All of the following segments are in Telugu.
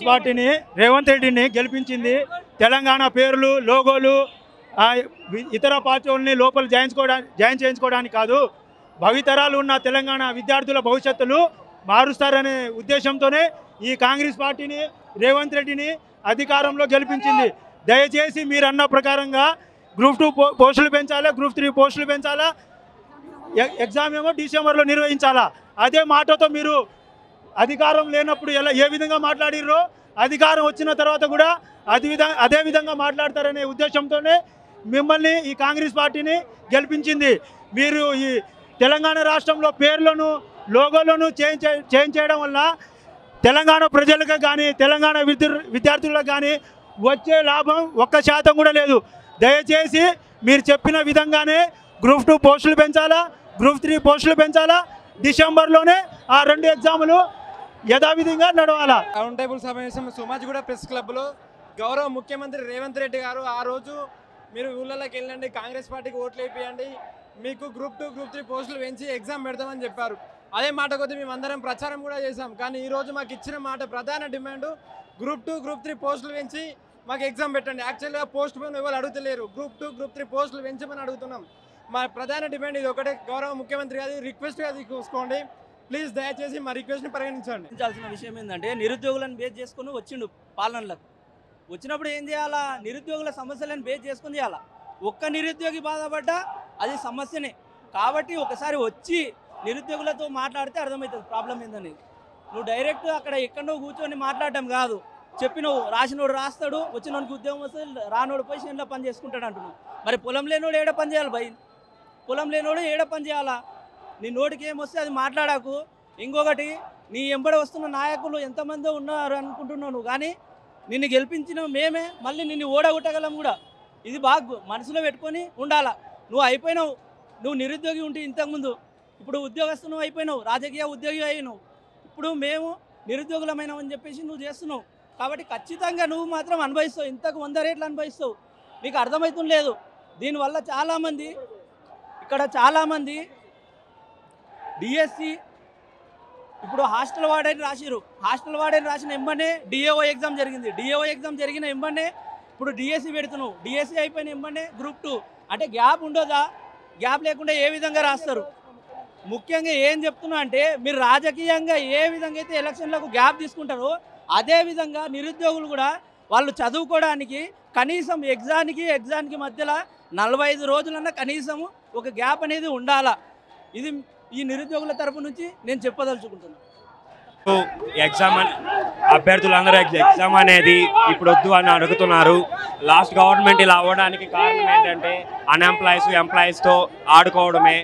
పార్టీని రేవంత్ రెడ్డిని గెలిపించింది తెలంగాణ పేర్లు లోగోలు ఇతర పార్టీలని లోపల జాయిన్ చేయించుకోవడానికి కాదు, భవితరాలు ఉన్న తెలంగాణ విద్యార్థుల భవిష్యత్తులు మారుస్తారనే ఉద్దేశంతోనే ఈ కాంగ్రెస్ పార్టీని రేవంత్ రెడ్డిని అధికారంలో గెలిపించింది. దయచేసి మీరు అన్న ప్రకారంగా గ్రూప్ 2 పోస్టులు పెంచాలా, గ్రూప్ 3 పోస్టులు పెంచాలా, ఎగ్జామ్ ఏమో డిసెంబర్లో నిర్వహించాలా. అదే మాటతో మీరు అధికారం లేనప్పుడు ఏ విధంగా మాట్లాడిర్రో అధికారం వచ్చిన తర్వాత కూడా అదే విధంగా మాట్లాడతారనే ఉద్దేశంతోనే మిమ్మల్ని ఈ కాంగ్రెస్ పార్టీని గెలిపించింది. మీరు ఈ తెలంగాణ రాష్ట్రంలో పేర్లను లోగోలను చేంజ్ చేయడం వల్ల తెలంగాణ ప్రజలకు కానీ తెలంగాణ విద్యార్థులకు కానీ వచ్చే లాభం 1% కూడా లేదు. దయచేసి మీరు చెప్పిన విధంగానే గ్రూప్ 2 పోస్టులు పెంచాలా, గ్రూప్ 3 పోస్టులు పెంచాలా, డిసెంబర్లోనే ఆ 2 ఎగ్జాములు యథావిధిగా నడవాలా. రౌండ్ టేబుల్ సమావేశం సోమాజిగూడ ప్రెస్ క్లబ్లో గౌరవ ముఖ్యమంత్రి రేవంత్ రెడ్డి గారు ఆ రోజు మీరు ఊళ్ళలోకి వెళ్ళండి, కాంగ్రెస్ పార్టీకి ఓట్లు వేయండి, మీకు గ్రూప్ 2 గ్రూప్ 3 పోస్టులు పెంచి ఎగ్జామ్ పెడతామని చెప్పారు. అదే మాట కొద్దీ మేము అందరం ప్రచారం కూడా చేశాం. కానీ ఈరోజు మాకు ఇచ్చిన మాట ప్రధాన డిమాండ్ గ్రూప్ 2 గ్రూప్ 3 పోస్టులు పెంచి మాకు ఎగ్జామ్ పెట్టండి. యాక్చువల్గా పోస్ట్ పోన్ ఎవరు అడుగుతలేరు, గ్రూప్ 2 గ్రూప్ 3 పోస్టులు పెంచమని అడుగుతున్నాం. మా ప్రధాన డిమాండ్ ఇది ఒకటే. గౌరవ ముఖ్యమంత్రి గారి రిక్వెస్ట్గా తీసుకోండి ప్లీజ్, దయచేసి మా రిక్వెస్ట్ని పరిగణించండి. విషయం ఏంటంటే నిరుద్యోగులను బేస్ చేసుకుని వచ్చిండు పాలనలకు. వచ్చినప్పుడు ఏం చేయాలా, నిరుద్యోగుల సమస్యలను బేస్ చేసుకుని చేయాలా. ఒక్క నిరుద్యోగి బాధపడ్డా అది సమస్యనే. కాబట్టి ఒకసారి వచ్చి నిరుద్యోగులతో మాట్లాడితే అర్థమవుతుంది ప్రాబ్లం ఏందని. నువ్వు డైరెక్ట్ అక్కడ ఎక్కడో కూర్చొని మాట్లాడటం కాదు. చెప్పినవు రాసినోడు రాస్తాడు, వచ్చినోడికి ఉద్యోగం వస్తే రానోడు పోయి చేనులో పని చేసుకుంటాడు అంటున్నావు. మరి పొలం లేనోడు ఏడ పని చేయాలి భయ్? పొలం లేనోడు ఏడ పని చేయాలా? నీ నోటికి ఏమొస్తే అది మాట్లాడకు. ఇంకొకటి, నీ ఎంబడి వస్తున్న నాయకులు ఎంతమంది ఉన్నారు అనుకుంటున్నావు నువ్వు, కానీ నిన్ను గెలిపించిన మేమే మళ్ళీ నిన్ను ఓడగొట్టగలం కూడా. ఇది బాగా మనసులో పెట్టుకొని ఉండాలా. నువ్వు అయిపోయినావు, నువ్వు నిరుద్యోగి ఉంటే ఇంతకుముందు, ఇప్పుడు ఉద్యోగస్తును అయిపోయినావు, రాజకీయ ఉద్యోగి అయినావు, ఇప్పుడు మేము నిరుద్యోగులమైనామని చెప్పేసి నువ్వు చేస్తున్నావు. కాబట్టి ఖచ్చితంగా నువ్వు మాత్రం అనుభవిస్తావు, ఇంతకు 100 రేట్లు అనుభవిస్తావు. నీకు అర్థమవుతుంది లేదు. దీనివల్ల చాలామంది చాలామంది డిఎస్సి ఇప్పుడు హాస్టల్ వార్డెన్ రాసిరు. హాస్టల్ వార్డెన్ రాసిన ఎంబనే డిఏఓ ఎగ్జామ్ జరిగింది. డిఏఓ ఎగ్జామ్ జరిగిన ఎంబనే ఇప్పుడు డిఎస్సి పెడుతున్నావు. డిఎస్సి అయిపోయిన ఎంబనే గ్రూప్ 2. అంటే గ్యాప్ ఉండదా? గ్యాప్ లేకుండా ఏ విధంగా రాస్తారు? ముఖ్యంగా ఏం చెప్తున్నా అంటే, మీరు రాజకీయంగా ఏ విధంగా అయితే ఎలక్షన్లకు గ్యాప్ తీసుకుంటారో అదేవిధంగా నిరుద్యోగులు కూడా వాళ్ళు చదువుకోవడానికి కనీసం ఎగ్జామ్కి మధ్యలో 45 రోజులన్నా కనీసం ఒక గ్యాప్ అనేది ఉండాలా. ఇది ఈ నిరుద్యోగుల తరపు నుంచి నేను చెప్పదలుచుకుంటున్నాను. ఎగ్జామ్ అభ్యర్థులందరూ ఎగ్జామ్ అనేది ఇప్పుడు వద్దు అని అడుగుతున్నారు. లాస్ట్ గవర్నమెంట్ ఇలా అవ్వడానికి కారణం ఏంటంటే ఎంప్లాయీస్తో ఆడుకోవడమే.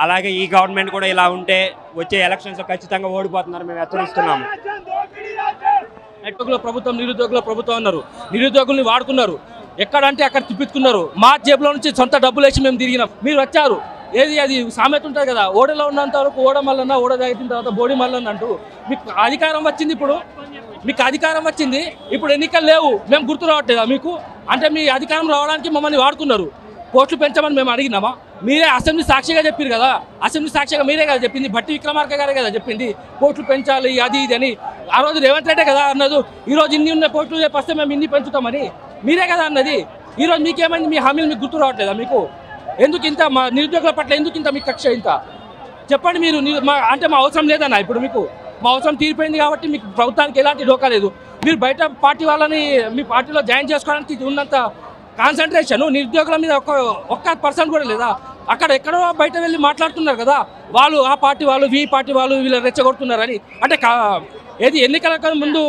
అలాగే ఈ గవర్నమెంట్ కూడా ఇలా ఉంటే వచ్చే ఎలక్షన్స్ ఖచ్చితంగా ఓడిపోతున్నారు, మేము హెచ్చరిస్తున్నాము. ప్రభుత్వం నిరుద్యోగుల ప్రభుత్వం అన్నారు, నిరుద్యోగుల్ని వాడుకున్నారు, ఎక్కడంటే అక్కడ తిప్పించుకున్నారు. మా జేబులో నుంచి సొంత డబ్బులు వేసి మేము తిరిగినాం. మీరు వచ్చారు, ఏది అది సామెత ఉంటుంది కదా, ఓడలో ఉన్నంత వరకు ఓడ మల్లన్న, ఓడ తాగిన తర్వాత బోడి మల్లన్న అంటూ మీకు అధికారం వచ్చింది. మీకు అధికారం వచ్చింది, ఇప్పుడు ఎన్నికలు లేవు, మేము గుర్తు రావట్లేదా మీకు? అంటే మీ అధికారం రావడానికి మమ్మల్ని వాడుకున్నారు. పోస్టులు పెంచమని మేము అడిగినామా? మీరే అసెంబ్లీ సాక్షిగా చెప్పారు కదా, అసెంబ్లీ సాక్షిగా మీరే కదా చెప్పింది, భట్టి విక్రమార్క గారే కదా చెప్పింది పోస్టులు పెంచాలి అది ఇది అని. ఆ రోజు రేవంత్ రెడ్డే కదా అన్నది, ఈరోజు ఇన్ని ఉన్న పోస్టులు చెప్పేస్తే మేము ఇన్ని పెంచుతామని మీరే కదా అన్నది. ఈరోజు మీకేమైంది? మీ హామీలు మీకు గుర్తు రావట్లేదా? మీకు ఎందుకు ఇంత మా నిరుద్యోగుల పట్ల ఎందుకు ఇంత మీకు కక్ష ఇంత? చెప్పండి. మీరు అంటే మా అవసరం లేదన్నా, ఇప్పుడు మీకు మా అవసరం తీరిపోయింది కాబట్టి మీకు ప్రభుత్వానికి ఎలాంటి డోకా లేదు. మీరు బయట పార్టీ వాళ్ళని మీ పార్టీలో జాయిన్ చేసుకోవడానికి ఉన్నంత కాన్సన్ట్రేషన్ నిరుద్యోగుల మీద ఒక్క % కూడా లేదా? అక్కడ ఎక్కడో బయట వెళ్ళి మాట్లాడుతున్నారు కదా, వాళ్ళు ఆ పార్టీ వాళ్ళు ఈ పార్టీ వాళ్ళు వీళ్ళు రెచ్చగొడుతున్నారని. అంటే ఏది ఎన్నికల ముందు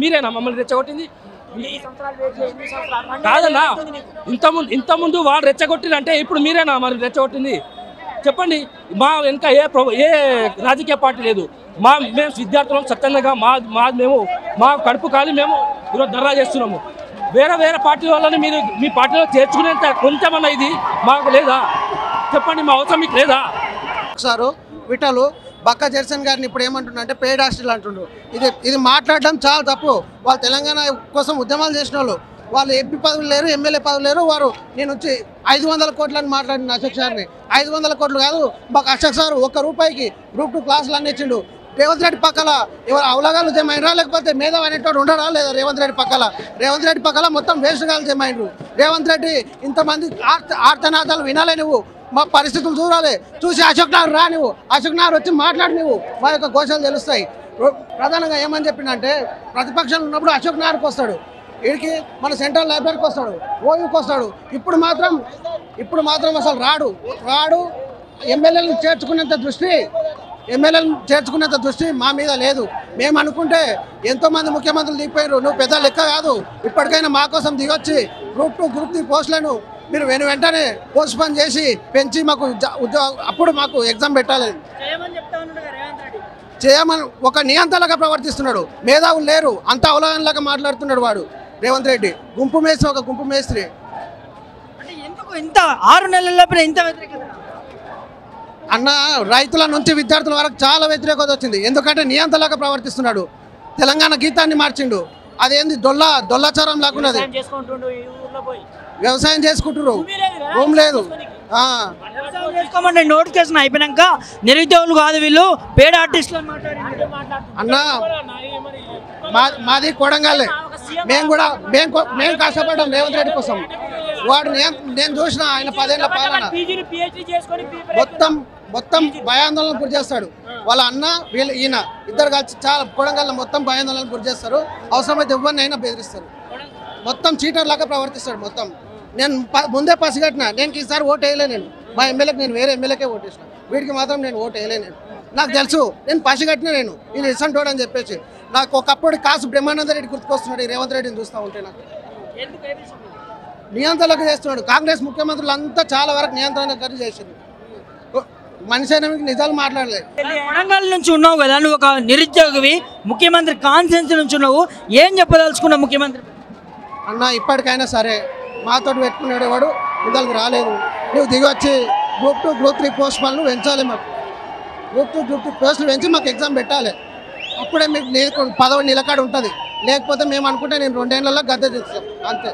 మీరేనా మమ్మల్ని రెచ్చగొట్టింది? కాదన్నా, ఇంతకుముందు వాళ్ళు రెచ్చగొట్టిరంటే ఇప్పుడు మీరేనా మరి రెచ్చగొట్టింది? చెప్పండి. మా వెనుక ఏ రాజకీయ పార్టీ లేదు. మేము విద్యార్థులం స్వచ్ఛందంగా మా కడుపు కాలి మేము ఈరోజు ధర్నా చేస్తున్నాము. వేరే పార్టీ వాళ్ళని మీరు మీ పార్టీలో చేర్చుకునేంత కొంచెమన్నా ఇది మాకు లేదా? చెప్పండి, మా అవసరం మీకు లేదా? సారు విఠలు బక్క జెర్సన్ గారిని ఇప్పుడు ఏమంటున్నా అంటే పేడ్ హాస్టల్ అంటుండ్రు. ఇది మాట్లాడడం చాలా తప్పు. వాళ్ళు తెలంగాణ కోసం ఉద్యమాలు చేసిన వాళ్ళు ఎంపీ పదవులు లేరు, ఎమ్మెల్యే పదవులు లేరు. వారు నేను వచ్చి 500 కోట్లని మాట్లాడిన అశోక్ సార్ని. 500 కోట్లు కాదు, మాకు అశోక్ సార్ ₹1 గ్రూప్ 2 క్లాసులు అన్ని ఇచ్చిండు. రేవంత్ రెడ్డి పక్కల ఎవరు అవలగాలు జమైనరా లేకపోతే మేధావి అనేటోడు ఉండడా లేదా రేవంత్ రెడ్డి పక్కల? రేవంత్ రెడ్డి పక్కల మొత్తం వేస్ట్గాలు జమైనరు. రేవంత్ రెడ్డి ఇంతమంది ఆర్తనాదాలు వినాలే, నువ్వు మా పరిస్థితులు చూడాలి, చూసి అశోక్ నగర్ రా, నువ్వు అశోక్ నగర్ వచ్చి మాట్లాడు, నువ్వు మా యొక్క ఘోషాలు తెలుస్తాయి. ప్రధానంగా ఏమని చెప్పిందంటే ప్రతిపక్షాలు ఉన్నప్పుడు అశోక్ నగర్కి వస్తాడు, వీడికి మన సెంట్రల్ లైబ్రరీకి వస్తాడు, ఓయూకి వస్తాడు. ఇప్పుడు మాత్రం అసలు రాడు. ఎమ్మెల్యేలను చేర్చుకునేంత దృష్టి మా మీద లేదు. మేము అనుకుంటే ఎంతోమంది ముఖ్యమంత్రులు దిగిపోయారు, నువ్వు పెద్ద లెక్క కాదు, ఇప్పటికైనా మా కోసం దిగొచ్చి గ్రూప్ 2 గ్రూప్ 3 పోస్టులను మీరు వెంటనే పోస్ట్ పోన్ చేసి పెంచి మాకు అప్పుడు మాకు ఎగ్జామ్ పెట్టాలి చేయమని ఒక నియంత్రణగా ప్రవర్తిస్తున్నాడు. మేధావులు లేరు, అంత అవలయంలాగా మాట్లాడుతున్నాడు వాడు రేవంత్ రెడ్డి. గుంపు మేస్త్రి ఇంత 6 నెలల్లోపే ఇంత వ్యతిరేకత అన్న, రైతుల నుంచి విద్యార్థుల వరకు చాలా వ్యతిరేకత వచ్చింది. ఎందుకంటే నియంత్రణగా ప్రవర్తిస్తున్నాడు. తెలంగాణ గీతాన్ని మార్చిండు. అదేంది దొల్లాచారం లాక్కున్నది. వ్యవసాయం చేసుకుంటున్నారు, భూమి లేదు. చేసుకోమంటే నోటిఫికేషన్ అయిపోయినాక నిరుద్యోగులు కాదు వీళ్ళు పేడ ఆర్టిస్టులు అన్న. మాది కొడంగల్లే, మేము కష్టపడ్డాం రేవంత్ రెడ్డి కోసం. వాడు నేను చూసిన ఆయన 10 ఏళ్ల పాలన మొత్తం భయాందోళన గురి చేస్తాడు. వాళ్ళ అన్న ఈయన ఇద్దరు కలిసి చాలా కొడంగల్లో మొత్తం భయాందోళన గురి చేస్తారు. అవసరమైతే ఎవరిని అయినా బెదిరిస్తారు. మొత్తం చీటర్ లాగా ప్రవర్తిస్తాడు. మొత్తం నేను ముందే పసిగట్టిన, నేను ఈసారి ఓటు వేయలే. నేను మా ఎమ్మెల్యేకి నేను వేరే ఎమ్మెల్యేకే ఓటేసిన, వీడికి మాత్రం నేను ఓటు వేయలే. నాకు తెలుసు, నేను పసిగట్టిన, నేను ఇసంటోడు అని చెప్పేసి. నాకు ఒకప్పుడు కాసు బ్రహ్మానంద రెడ్డి గుర్తుకొస్తున్నాడు. ఈ రేవంత్ రెడ్డిని చూస్తూ ఉంటే నాకు నియంత్రణకు చేస్తున్నాడు. కాంగ్రెస్ ముఖ్యమంత్రులు అంతా చాలా వరకు నియంత్రణ చేసింది. మనిషి అయినా నిజాలు మాట్లాడలేదు. వరంగల్ నుంచి ఉన్నావు కదా, నువ్వు ఒక నిరుద్యోగివి, ముఖ్యమంత్రి కాన్ఫరెన్స్ నుంచి ఉన్నావు, ఏం చెప్పదలుచుకున్నావు ముఖ్యమంత్రి అన్న? ఇప్పటికైనా సరే మాతో పెట్టుకునేవాడు వాడు నిజాలకు రాలేదు. నువ్వు దిగొచ్చి గ్రూప్ 2 గ్రూప్ 3 పోస్ట్ పనులు పెంచాలి. మాకు గ్రూప్ 2 గ్రూప్ 3 పోస్టులు పెంచి మాకు ఎగ్జామ్ పెట్టాలి. అప్పుడే మీకు పదవి నిలకడ ఉంటుంది. లేకపోతే మేము అనుకుంటే నేను 2 ఏళ్లలో గద్దె చేస్తాం అంతే.